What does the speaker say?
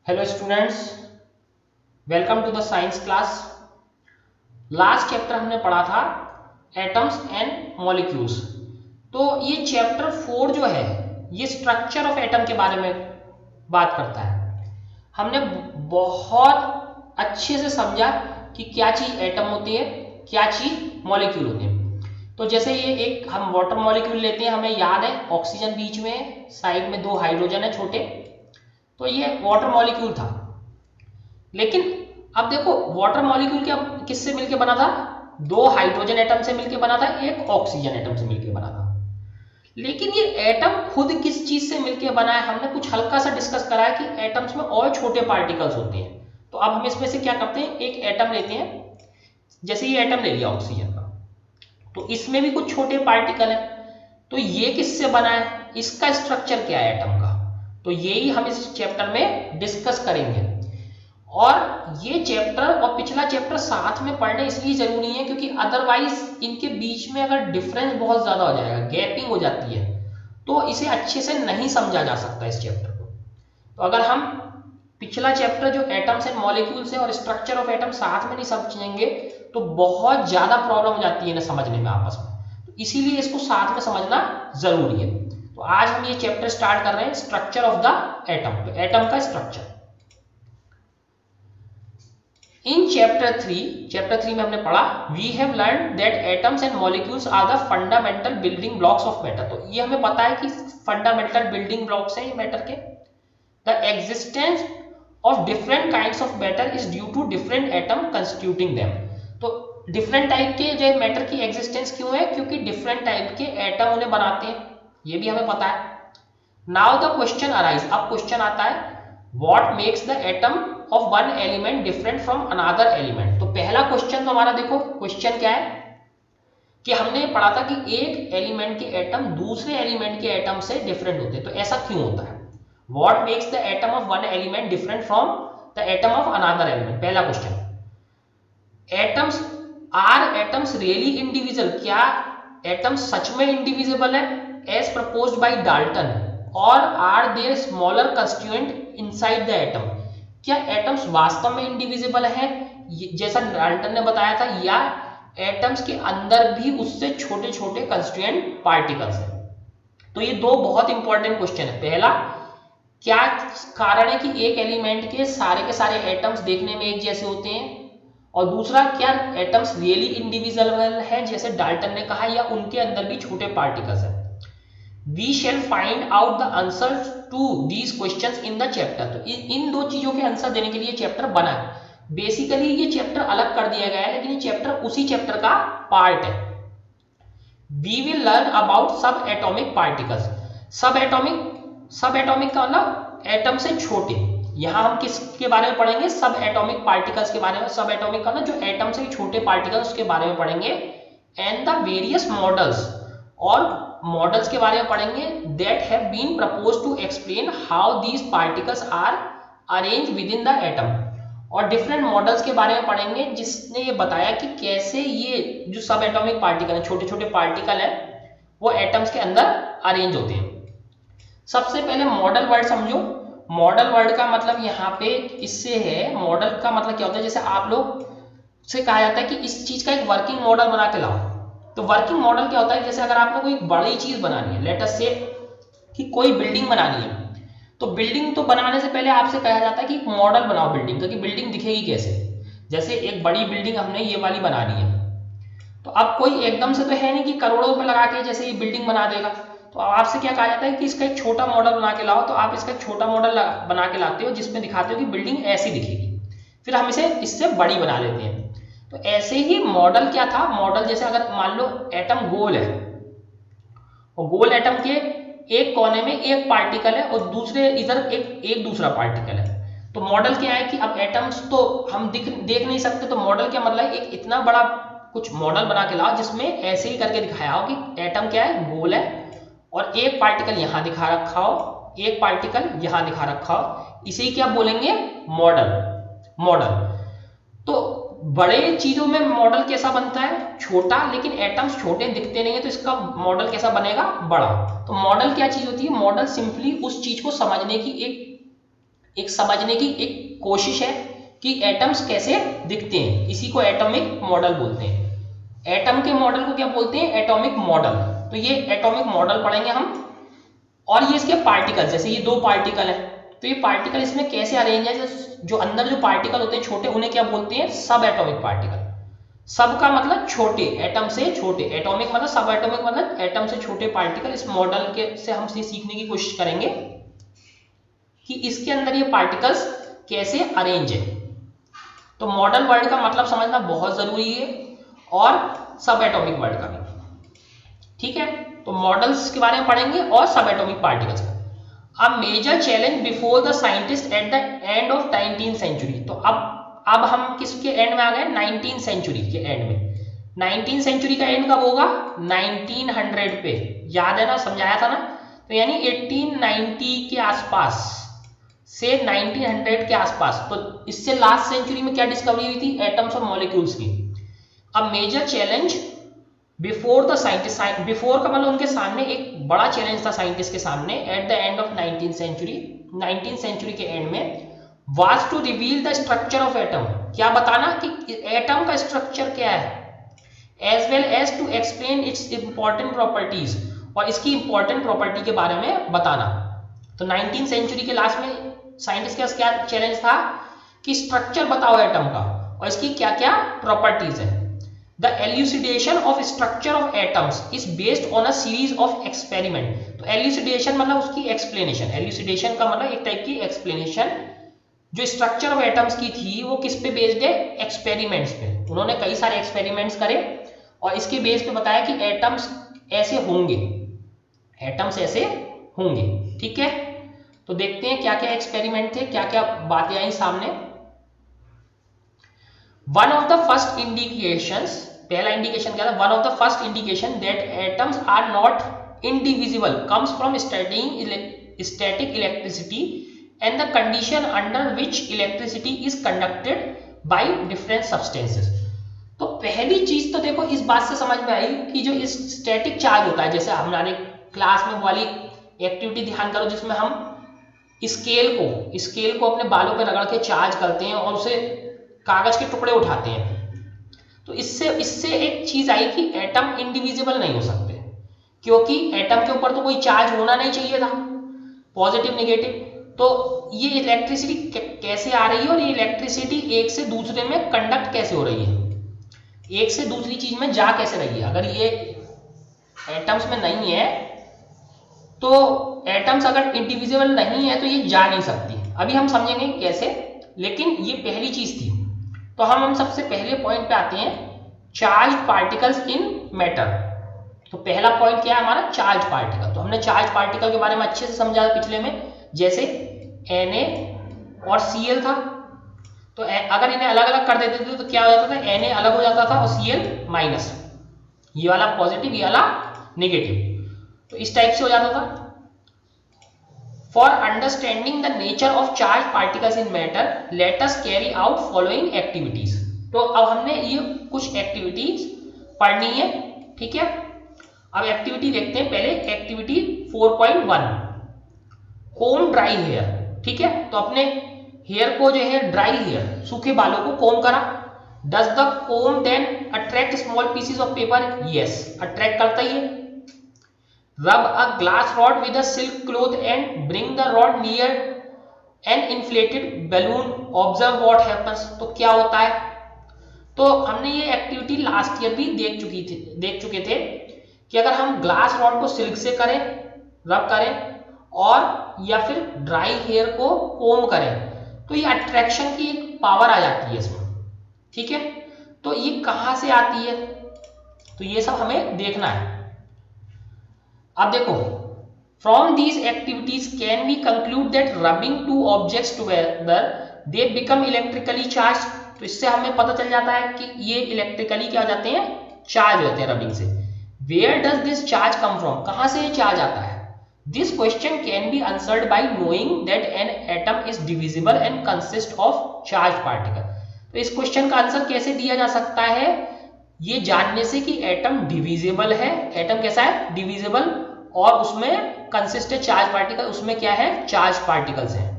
Hello students, welcome to the science class. Last chapter हमने पढ़ा था एटम्स एंड मॉलिक्यूल्स। तो ये चैप्टर 4 जो है ये स्ट्रक्चर ऑफ एटम के बारे में बात करता है। हमने बहुत अच्छे से समझा कि क्या चीज एटम होती है, क्या चीज मॉलिक्यूल होती है। तो जैसे ये एक हम वाटर मॉलिक्यूल लेते हैं, हमें याद है ऑक्सीजन बीच में है, साइड में दो हाइड्रोजन है छोटे, तो ये वाटर मॉलिक्यूल था। लेकिन अब देखो वाटर मॉलिक्यूल क्या किससे मिलके बना था? दो हाइड्रोजन एटम से मिलके बना था, एक ऑक्सीजन एटम से मिलके बना था। लेकिन ये एटम खुद किस चीज से मिलके बना है, हमने कुछ हल्का सा डिस्कस करा है कि एटम्स में और छोटे पार्टिकल्स होते हैं। तो अब हम इसमें से क्या करते हैं, एक एटम लेते हैं। जैसे ये एटम ले लिया ऑक्सीजन का, तो इसमें भी कुछ छोटे पार्टिकल हैं। तो ये किससे बना है, इसका स्ट्रक्चर क्या है एटम का, तो यही हम इस चैप्टर में डिस्कस करेंगे। और ये चैप्टर और पिछला चैप्टर साथ में पढ़ना इसलिए जरूरी है क्योंकि अदरवाइज इनके बीच में अगर डिफरेंस बहुत ज्यादा हो जाएगा, गैपिंग हो जाती है, तो इसे अच्छे से नहीं समझा जा सकता इस चैप्टर को। तो अगर हम पिछला चैप्टर जो एटम्स एंड मॉलिक्यूल्स है और स्ट्रक्चर ऑफ एटम साथ में नहीं समझेंगे तो बहुत ज्यादा प्रॉब्लम हो जाती है इन्हें समझने में आपस में। तो इसीलिए इसको साथ में समझना जरूरी है। तो आज हम ये चैप्टर स्टार्ट कर रहे हैं, स्ट्रक्चर ऑफ द एटम। तो एटम का स्ट्रक्चर इन चैप्टर 3 में हमने पढ़ा we have learn that atoms and molecules are the fundamental building blocks of matter. तो ये हमें पता है कि फंडामेंटल बिल्डिंग ब्लॉक्स हैं मैटर के। The existence of different kinds of matter is due to different atom constituting them. तो different type के जो मैटर की एग्जिस्टेंस क्यों है, क्योंकि डिफरेंट टाइप के एटम उन्हें बनाते हैं, ये भी हमें पता है। नाउ द क्वेश्चन अराइज, अब क्वेश्चन आता है what makes the atom of one element different from another element. तो पहला क्वेश्चन तो हमारा देखो क्वेश्चन क्या है कि हमने पढ़ा था कि एक एलिमेंट के एटम दूसरे एलिमेंट के एटम से डिफरेंट होते हैं, तो ऐसा क्यों होता है? What makes the atom of one element different from the atom of another element. पहला question, atoms are atoms really individual, क्या एटम्स सच में इंडिविजिबल है एज प्रपोज्ड बाय डाल्टन, और are there smaller constituent inside the atom. क्या atoms वास्तव में indivisible है जैसा डाल्टन ने बताया था, या एटम्स के अंदर भी उससे छोटे छोटे कंस्टिट्यूएंट पार्टिकल्स हैं? तो ये दो बहुत इंपॉर्टेंट क्वेश्चन है। पहला, क्या कारण है कि एक एलिमेंट के सारे एटम्स देखने में एक जैसे होते हैं, और दूसरा, क्या एटम्स रियली इंडिविजुअल है जैसे डाल्टन ने कहा, या उनके अंदर भी छोटे पार्टिकल्स हैं? We shall find out the answer to these questions in the chapter. तो इन दो चीजों के आंसर देने के लिए चैप्टर बना है। बेसिकली ये चैप्टर अलग कर दिया गया है, लेकिन ये चैप्टर उसी चैप्टर का पार्ट है। वी विल लर्न अबाउट सब एटॉमिक पार्टिकल्स। सब एटॉमिक का मतलब एटम से छोटे। यहां हम किसके बारे में पढ़ेंगे? सब एटॉमिक पार्टिकल्स के बारे में। सब एटॉमिक का मतलब जो एटम से छोटे पार्टिकल्स के बारे में पढ़ेंगे। एंड द वेरियस मॉडल्स, और मॉडल्स के बारे में पढ़ेंगे that have been proposed to explain how these particles are arrange within the atom. और डिफरेंट मॉडल्स के बारे में पढ़ेंगे जिसने ये बताया कि कैसे ये जो सब एटॉमिक पार्टिकल है, छोटे छोटे पार्टिकल है, वो एटम्स के अंदर अरेंज होते हैं। सबसे पहले मॉडल वर्ड समझो। मॉडल वर्ड का मतलब यहाँ पे इससे है, मॉडल का मतलब क्या होता है, जैसे आप लोग से कहा जाता है कि इस चीज का एक वर्किंग मॉडल बना के लाओ। तो वर्किंग मॉडल क्या होता है, जैसे अगर आपने कोई बड़ी चीज बनानी है, लेट अस से कि कोई बिल्डिंग बनानी है, तो बिल्डिंग तो बनाने से पहले आपसे कहा जाता है कि एक मॉडल बनाओ बिल्डिंग का, कि बिल्डिंग दिखेगी कैसे। जैसे एक बड़ी बिल्डिंग हमने ये वाली बनानी है, तो अब कोई एकदम से तो है नहीं कि करोड़ों रुपए लगा के जैसे ये बिल्डिंग बना देगा। तो आपसे क्या कहा जाता है कि इसका एक छोटा मॉडल बना के लाओ। तो आप इसका एक छोटा मॉडल बना के लाते हो जिसमें दिखाते हो कि बिल्डिंग ऐसी दिखेगी, फिर हम इसे इससे बड़ी बना लेते हैं। तो ऐसे ही मॉडल क्या था, मॉडल जैसे अगर मान लो एटम गोल है, और गोल एटम के एक कोने में एक पार्टिकल है और दूसरे इधर एक दूसरा पार्टिकल है। तो मॉडल क्या है कि अब एटम्स तो हम देख नहीं सकते, तो मॉडल क्या मतलब एक इतना बड़ा कुछ मॉडल बना के लाओ जिसमें ऐसे ही करके दिखाया हो कि एटम क्या है, गोल है, और एक पार्टिकल यहां दिखा रखा हो, एक पार्टिकल यहां दिखा रखा हो, इसे क्या बोलेंगे? मॉडल। मॉडल। तो बड़े चीजों में मॉडल कैसा बनता है? छोटा, लेकिन एटम्स छोटे दिखते नहीं है, तो इसका मॉडल कैसा बनेगा? बड़ा। तो मॉडल क्या चीज होती है? मॉडल सिंपली उस चीज को समझने की एक एक समझने की एक कोशिश है कि एटम्स कैसे दिखते हैं, इसी को एटॉमिक मॉडल बोलते हैं। एटम के मॉडल को क्या बोलते हैं? Atomic model. तो ये एटॉमिक मॉडल पढ़ेंगे हम। और ये इसके पार्टिकल, जैसे ये दो पार्टिकल है तो ये पार्टिकल इसमें कैसे अरेंज है, जो अंदर जो पार्टिकल होते हैं छोटे उन्हें क्या बोलते हैं? सब एटॉमिक पार्टिकल। सब का मतलब छोटे, एटम से छोटे, एटॉमिक मतलब सब एटॉमिक मतलब एटम से छोटे पार्टिकल। इस मॉडल के से हम सीखने की कोशिश करेंगे कि इसके अंदर ये पार्टिकल्स कैसे अरेंज है। तो मॉडल वर्ड का मतलब समझना बहुत जरूरी है और सब एटॉमिक वर्ड का भी, ठीक है। तो मॉडल्स के बारे में पढ़ेंगे और सब एटॉमिक पार्टिकल्स का। A major challenge before the scientist at the end of 19th century. तो अब हम किसके एंड में आ गए? 19th सेंचुरी के एंड में। 19th सेंचुरी का एंड कब होगा? 1900 पे, याद है ना, समझाया था ना। तो यानी 1890 के आसपास से 1900 के आसपास। तो इससे लास्ट सेंचुरी में क्या डिस्कवरी हुई थी? एटम्स और मॉलिक्यूल्स की। अब major challenge before the scientist, before का मतलब उनके सामने एक बड़ा चैलेंज था साइंटिस्ट के सामने at the end of 19th century, 19th century के एंड में, was to reveal the structure of atom. क्या बताना कि एटम का स्ट्रक्चर क्या है, as well as to explain its important properties, और इसकी इंपॉर्टेंट प्रॉपर्टी के बारे में बताना। तो 19th सेंचुरी के लास्ट में साइंटिस्ट के पास क्या चैलेंज था कि स्ट्रक्चर बताओ एटम का और इसकी क्या क्या प्रॉपर्टीज है। The elucidation of structure of atoms is based on a series of experiment। तो elucidation मतलब उसकी explanation, elucidation का मतलब एक टाइप की explanation। जो स्ट्रक्चर ऑफ एटम्स की थी वो किस पे बेस्ड है? एक्सपेरिमेंट्स पे। उन्होंने कई सारे एक्सपेरिमेंट्स करे और इसके बेस पे बताया कि एटम्स ऐसे होंगे, एटम्स ऐसे होंगे, ठीक है। तो देखते हैं क्या क्या एक्सपेरिमेंट थे, क्या क्या बातें आई सामने। One of the first indications, पहला इंडिकेशन क्या था? One of the first indication that atoms are not indivisible comes from studying static electricity and the condition under which electricity is conducted by different substances. तो पहली चीज तो देखो इस बात से समझ में आई कि जो इस स्टैटिक चार्ज होता है, जैसे हमारे क्लास में वाली एक्टिविटी ध्यान करो जिसमें हम स्केल को अपने बालों पर रगड़ के चार्ज करते हैं और उसे कागज के टुकड़े उठाते हैं। तो इससे एक चीज आई कि एटम इंडिविजिबल नहीं हो सकते, क्योंकि एटम के ऊपर तो कोई चार्ज होना नहीं चाहिए था, पॉजिटिव नेगेटिव। तो ये इलेक्ट्रिसिटी कैसे आ रही है और ये इलेक्ट्रिसिटी एक से दूसरे में कंडक्ट कैसे हो रही है, एक से दूसरी चीज में जा कैसे रही है। अगर ये एटम्स में नहीं है तो एटम्स अगर इंडिविजिबल नहीं है तो ये जा नहीं सकती। अभी हम समझेंगे कैसे, लेकिन ये पहली चीज थी। तो हम सबसे पहले पॉइंट पे आते हैं, चार्ज पार्टिकल्स इन मैटर। तो पहला पॉइंट क्या है हमारा? Charge particle. तो हमने चार्ज पार्टिकल के बारे में अच्छे से समझा पिछले में, जैसे Na और Cl था। तो अगर इन्हें अलग अलग कर देते थे तो क्या हो जाता था? Na अलग हो जाता था और Cl माइनस, ये वाला पॉजिटिव ये वाला नेगेटिव, तो इस टाइप से हो जाता था। For understanding the nature of charged particles in matter, let us carry out following activities। तो अब हमने ये कुछ एक्टिविटीज पढ़नी है, ठीक है। अब एक्टिविटी देखते हैं। पहले एक्टिविटी 4.1, कोम ड्राई हेयर, ठीक है। तो अपने हेयर को जो है ड्राई हेयर, सूखे बालों को कोम करा। Does the comb then attract small pieces of paper? Yes, attract करता ही है। Rub a glass rod with a silk cloth and bring the rod near an inflated balloon. Observe what happens। तो क्या होता है? तो हमने ये एक्टिविटी लास्ट ईयर भी देख चुके थे कि अगर हम ग्लास रॉड को सिल्क से करें, रब करें, और या फिर ड्राई हेयर को कोम करें तो ये अट्रैक्शन की एक पावर आ जाती है इसमें, ठीक है। तो ये कहां से आती है? तो ये सब हमें देखना है। अब देखो, from these activities can we conclude that rubbing two objects together they become electrically charge. तो इससे हमें पता चल जाता है कि ये इलेक्ट्रिकली क्या हो जाते हैं? चार्ज होते हैं रबिंग से। Where does this charge come from? कहां से ये चार्ज आता है? This question can be answered by knowing that an atom is divisible and consist of charge particle. तो इस क्वेश्चन का आंसर कैसे दिया जा सकता है? ये जानने से कि एटम डिविजिबल है। एटम कैसा है? डिविजिबल, और उसमें कंसिस्ट है चार्ज पार्टिकल, उसमें क्या है? चार्ज पार्टिकल्स हैं।